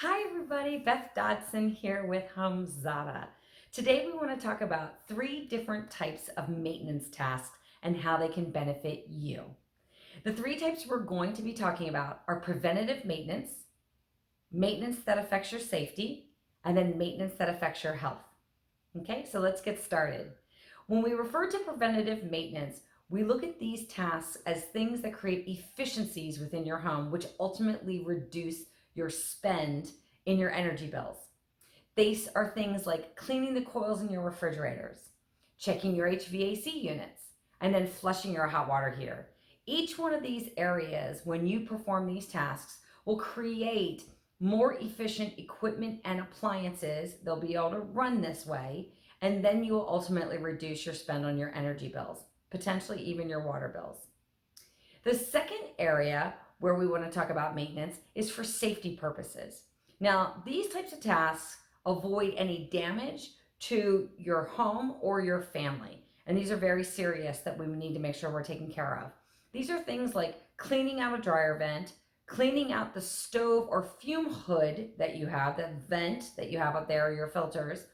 Hi everybody, Beth Dodson here with HomeZada. Today we want to talk about 3 different types of maintenance tasks and how they can benefit you. The 3 types we're going to be talking about are preventative maintenance, maintenance that affects your safety, and then maintenance that affects your health. Okay, so let's get started. When we refer to preventative maintenance, we look at these tasks as things that create efficiencies within your home, which ultimately reduce your spend in your energy bills. These are things like cleaning the coils in your refrigerators, checking your HVAC units, and then flushing your hot water heater. Each one of these areas, when you perform these tasks, will create more efficient equipment and appliances. They'll be able to run this way, and then you will ultimately reduce your spend on your energy bills, potentially even your water bills. The second area where we want to talk about maintenance is for safety purposes. Now, these types of tasks avoid any damage to your home or your family. And these are very serious that we need to make sure we're taking care of. These are things like cleaning out a dryer vent, cleaning out the stove or fume hood that you have, the vent that you have up there, your filters,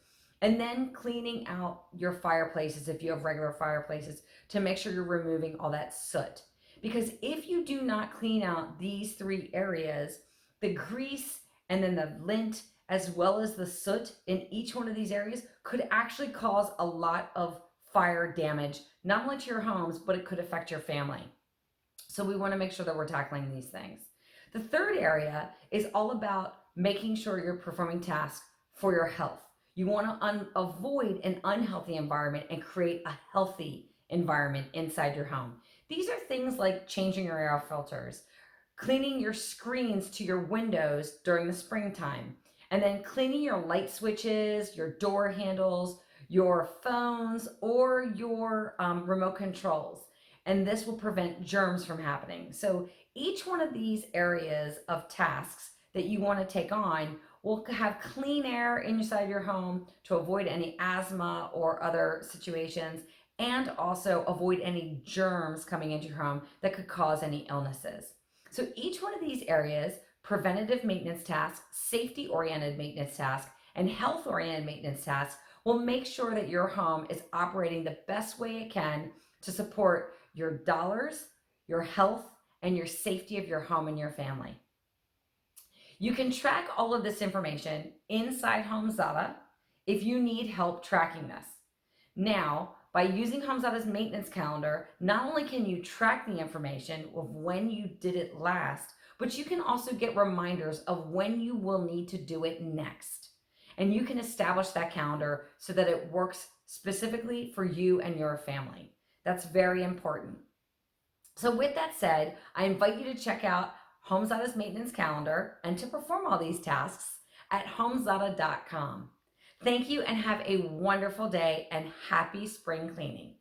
and then cleaning out your fireplaces if you have regular fireplaces to make sure you're removing all that soot. Because if you do not clean out these 3 areas, the grease and then the lint, as well as the soot in each one of these areas, could actually cause a lot of fire damage, not only to your homes, but it could affect your family. So we want to make sure that we're tackling these things. The third area is all about making sure you're performing tasks for your health. You want to avoid an unhealthy environment and create a healthy environment inside your home. These are things like changing your air filters, cleaning your screens to your windows during the springtime, and then cleaning your light switches, your door handles, your phones, or your remote controls. And this will prevent germs from happening. So each one of these areas of tasks that you want to take on will have clean air inside your home to avoid any asthma or other situations, and also avoid any germs coming into your home that could cause any illnesses. So each one of these areas, preventative maintenance tasks, safety oriented maintenance tasks, and health oriented maintenance tasks, will make sure that your home is operating the best way it can to support your dollars, your health, and your safety of your home and your family. You can track all of this information inside HomeZada if you need help tracking this. Now, by using HomeZada's maintenance calendar, not only can you track the information of when you did it last, but you can also get reminders of when you will need to do it next. And you can establish that calendar so that it works specifically for you and your family. That's very important. So with that said, I invite you to check out HomeZada's maintenance calendar and to perform all these tasks at HomeZada.com. Thank you and have a wonderful day and happy spring cleaning.